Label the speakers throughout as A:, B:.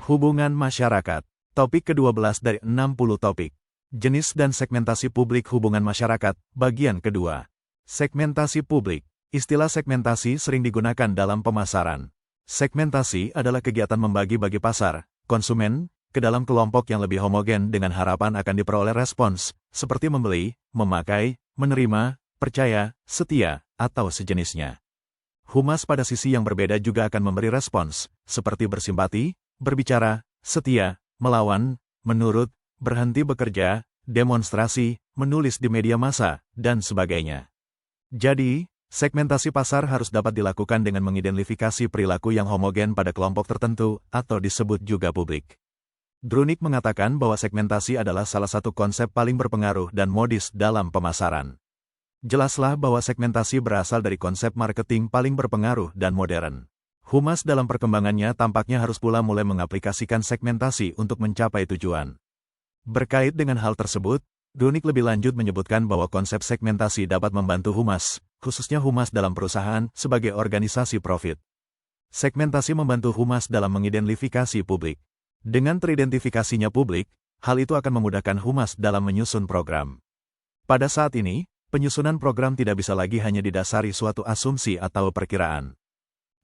A: Hubungan masyarakat. Topik ke-12 dari 60 topik. Jenis dan segmentasi publik hubungan masyarakat, bagian kedua. Segmentasi publik. Istilah segmentasi sering digunakan dalam pemasaran. Segmentasi adalah kegiatan membagi-bagi pasar, konsumen, ke dalam kelompok yang lebih homogen dengan harapan akan diperoleh respons, seperti membeli, memakai, menerima, percaya, setia, atau sejenisnya. Humas pada sisi yang berbeda juga akan memberi respons, seperti bersimpati, berbicara, setia, melawan, menurut, berhenti bekerja, demonstrasi, menulis di media massa, dan sebagainya. Jadi, segmentasi pasar harus dapat dilakukan dengan mengidentifikasi perilaku yang homogen pada kelompok tertentu, atau disebut juga publik. Grunik mengatakan bahwa segmentasi adalah salah satu konsep paling berpengaruh dan modis dalam pemasaran. Jelaslah bahwa segmentasi berasal dari konsep marketing paling berpengaruh dan modern. Humas dalam perkembangannya tampaknya harus pula mulai mengaplikasikan segmentasi untuk mencapai tujuan. Berkait dengan hal tersebut, Grunik lebih lanjut menyebutkan bahwa konsep segmentasi dapat membantu humas, khususnya humas dalam perusahaan, sebagai organisasi profit. Segmentasi membantu humas dalam mengidentifikasi publik. Dengan teridentifikasinya publik, hal itu akan memudahkan humas dalam menyusun program. Pada saat ini, penyusunan program tidak bisa lagi hanya didasari suatu asumsi atau perkiraan.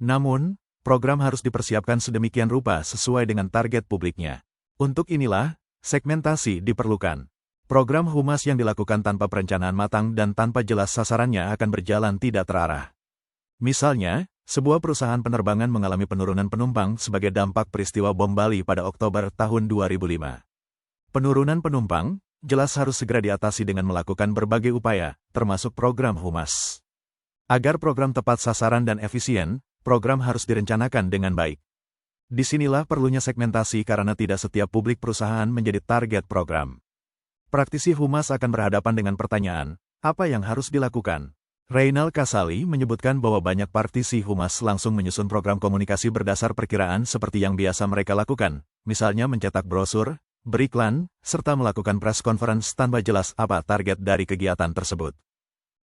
A: Namun, program harus dipersiapkan sedemikian rupa sesuai dengan target publiknya. Untuk inilah, segmentasi diperlukan. Program humas yang dilakukan tanpa perencanaan matang dan tanpa jelas sasarannya akan berjalan tidak terarah. Misalnya, sebuah perusahaan penerbangan mengalami penurunan penumpang sebagai dampak peristiwa bom Bali pada Oktober tahun 2005. Penurunan penumpang, jelas harus segera diatasi dengan melakukan berbagai upaya, termasuk program humas. Agar program tepat sasaran dan efisien, program harus direncanakan dengan baik. Disinilah perlunya segmentasi karena tidak setiap publik perusahaan menjadi target program. Praktisi humas akan berhadapan dengan pertanyaan, apa yang harus dilakukan? Reynal Kasali menyebutkan bahwa banyak praktisi humas langsung menyusun program komunikasi berdasar perkiraan seperti yang biasa mereka lakukan, misalnya mencetak brosur, beriklan, serta melakukan press conference tanpa jelas apa target dari kegiatan tersebut.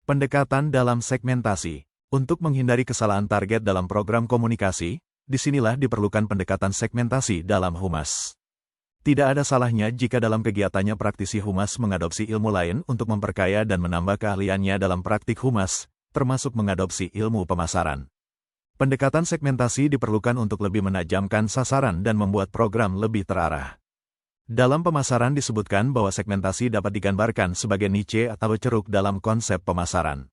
A: Pendekatan dalam segmentasi. Untuk menghindari kesalahan target dalam program komunikasi, disinilah diperlukan pendekatan segmentasi dalam humas. Tidak ada salahnya jika dalam kegiatannya praktisi humas mengadopsi ilmu lain untuk memperkaya dan menambah keahliannya dalam praktik humas, termasuk mengadopsi ilmu pemasaran. Pendekatan segmentasi diperlukan untuk lebih menajamkan sasaran dan membuat program lebih terarah. Dalam pemasaran disebutkan bahwa segmentasi dapat digambarkan sebagai niche atau ceruk dalam konsep pemasaran.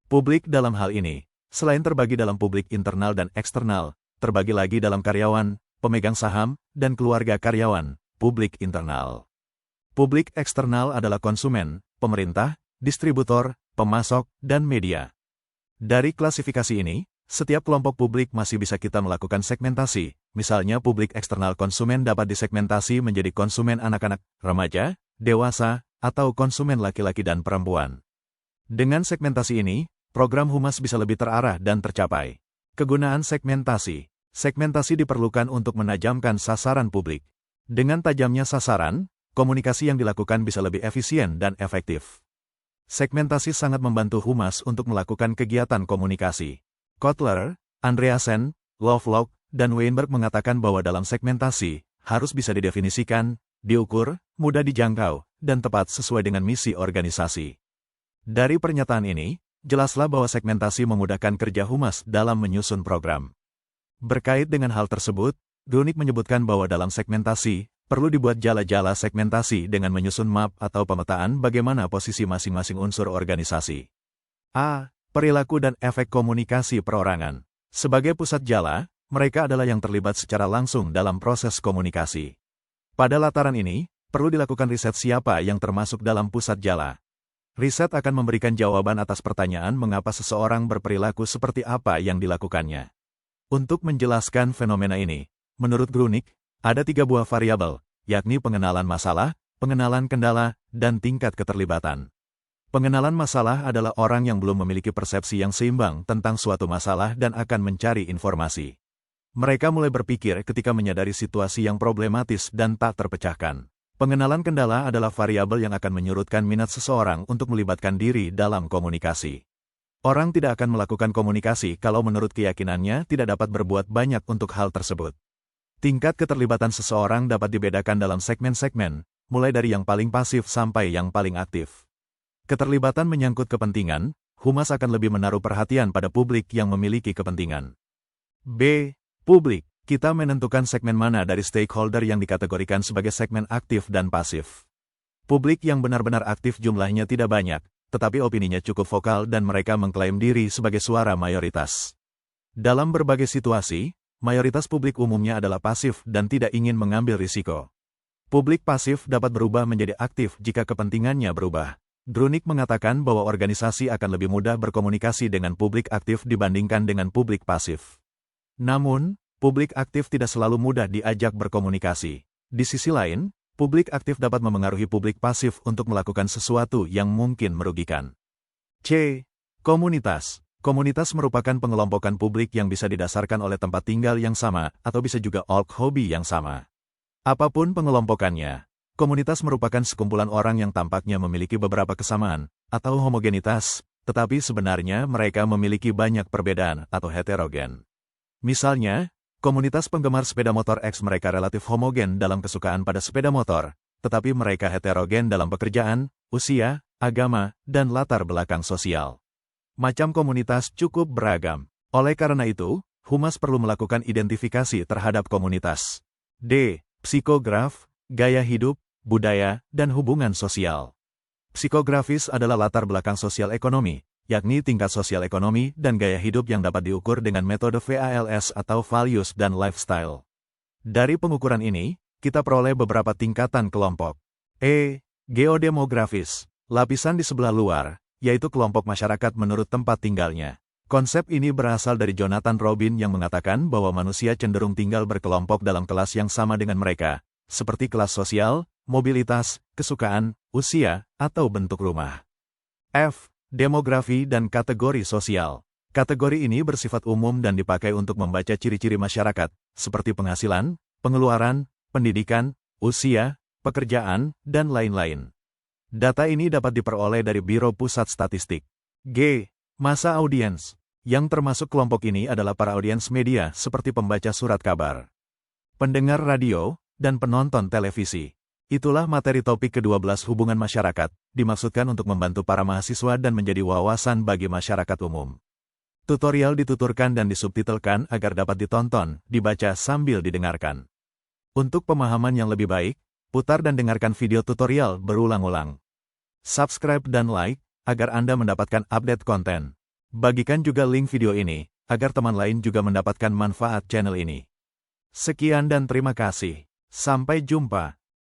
A: Publik dalam hal ini, selain terbagi dalam publik internal dan eksternal, terbagi lagi dalam karyawan, pemegang saham, dan keluarga karyawan, publik internal. Publik eksternal adalah konsumen, pemerintah, distributor, pemasok, dan media. Dari klasifikasi ini, setiap kelompok publik masih bisa kita melakukan segmentasi, misalnya publik eksternal konsumen dapat disegmentasi menjadi konsumen anak-anak, remaja, dewasa, atau konsumen laki-laki dan perempuan. Dengan segmentasi ini, program humas bisa lebih terarah dan tercapai. Kegunaan segmentasi. Segmentasi diperlukan untuk menajamkan sasaran publik. Dengan tajamnya sasaran, komunikasi yang dilakukan bisa lebih efisien dan efektif. Segmentasi sangat membantu humas untuk melakukan kegiatan komunikasi. Kotler, Andreasen, Lovelock, dan Weinberg mengatakan bahwa dalam segmentasi, harus bisa didefinisikan, diukur, mudah dijangkau, dan tepat sesuai dengan misi organisasi. Dari pernyataan ini, jelaslah bahwa segmentasi memudahkan kerja humas dalam menyusun program. Berkait dengan hal tersebut, Grunik menyebutkan bahwa dalam segmentasi, perlu dibuat jala-jala segmentasi dengan menyusun map atau pemetaan bagaimana posisi masing-masing unsur organisasi. A. Perilaku dan efek komunikasi perorangan. Sebagai pusat jala, mereka adalah yang terlibat secara langsung dalam proses komunikasi. Pada lataran ini, perlu dilakukan riset siapa yang termasuk dalam pusat jala. Riset akan memberikan jawaban atas pertanyaan mengapa seseorang berperilaku seperti apa yang dilakukannya. Untuk menjelaskan fenomena ini, menurut Grunik, ada 3 buah variabel, yakni pengenalan masalah, pengenalan kendala, dan tingkat keterlibatan. Pengenalan masalah adalah orang yang belum memiliki persepsi yang seimbang tentang suatu masalah dan akan mencari informasi. Mereka mulai berpikir ketika menyadari situasi yang problematis dan tak terpecahkan. Pengenalan kendala adalah variabel yang akan menyurutkan minat seseorang untuk melibatkan diri dalam komunikasi. Orang tidak akan melakukan komunikasi kalau menurut keyakinannya tidak dapat berbuat banyak untuk hal tersebut. Tingkat keterlibatan seseorang dapat dibedakan dalam segmen-segmen, mulai dari yang paling pasif sampai yang paling aktif. Keterlibatan menyangkut kepentingan, humas akan lebih menaruh perhatian pada publik yang memiliki kepentingan. B. Publik. Kita menentukan segmen mana dari stakeholder yang dikategorikan sebagai segmen aktif dan pasif. Publik yang benar-benar aktif jumlahnya tidak banyak, tetapi opininya cukup vokal dan mereka mengklaim diri sebagai suara mayoritas. Dalam berbagai situasi, mayoritas publik umumnya adalah pasif dan tidak ingin mengambil risiko. Publik pasif dapat berubah menjadi aktif jika kepentingannya berubah. Grunik mengatakan bahwa organisasi akan lebih mudah berkomunikasi dengan publik aktif dibandingkan dengan publik pasif. Namun, publik aktif tidak selalu mudah diajak berkomunikasi. Di sisi lain, publik aktif dapat memengaruhi publik pasif untuk melakukan sesuatu yang mungkin merugikan. C. Komunitas. Komunitas merupakan pengelompokan publik yang bisa didasarkan oleh tempat tinggal yang sama atau bisa juga hobi yang sama. Apapun pengelompokannya, komunitas merupakan sekumpulan orang yang tampaknya memiliki beberapa kesamaan atau homogenitas, tetapi sebenarnya mereka memiliki banyak perbedaan atau heterogen. Misalnya, komunitas penggemar sepeda motor X mereka relatif homogen dalam kesukaan pada sepeda motor, tetapi mereka heterogen dalam pekerjaan, usia, agama, dan latar belakang sosial. Macam komunitas cukup beragam. Oleh karena itu, humas perlu melakukan identifikasi terhadap komunitas. D. Psikograf, gaya hidup, budaya, dan hubungan sosial. Psikografis adalah latar belakang sosial ekonomi, yakni tingkat sosial ekonomi dan gaya hidup yang dapat diukur dengan metode VALS atau Values dan Lifestyle. Dari pengukuran ini, kita peroleh beberapa tingkatan kelompok. E. Geodemografis, lapisan di sebelah luar, yaitu kelompok masyarakat menurut tempat tinggalnya. Konsep ini berasal dari Jonathan Robin yang mengatakan bahwa manusia cenderung tinggal berkelompok dalam kelas yang sama dengan mereka, seperti kelas sosial, mobilitas, kesukaan, usia, atau bentuk rumah. F. Demografi dan kategori sosial. Kategori ini bersifat umum dan dipakai untuk membaca ciri-ciri masyarakat, seperti penghasilan, pengeluaran, pendidikan, usia, pekerjaan, dan lain-lain. Data ini dapat diperoleh dari Biro Pusat Statistik. G. Masa audiens. Yang termasuk kelompok ini adalah para audiens media seperti pembaca surat kabar, pendengar radio, dan penonton televisi. Itulah materi topik ke-12 hubungan masyarakat, dimaksudkan untuk membantu para mahasiswa dan menjadi wawasan bagi masyarakat umum. Tutorial dituturkan dan disubtitelkan agar dapat ditonton, dibaca sambil didengarkan. Untuk pemahaman yang lebih baik, putar dan dengarkan video tutorial berulang-ulang. Subscribe dan like, agar Anda mendapatkan update konten. Bagikan juga link video ini, agar teman lain juga mendapatkan manfaat channel ini. Sekian dan terima kasih. Sampai jumpa.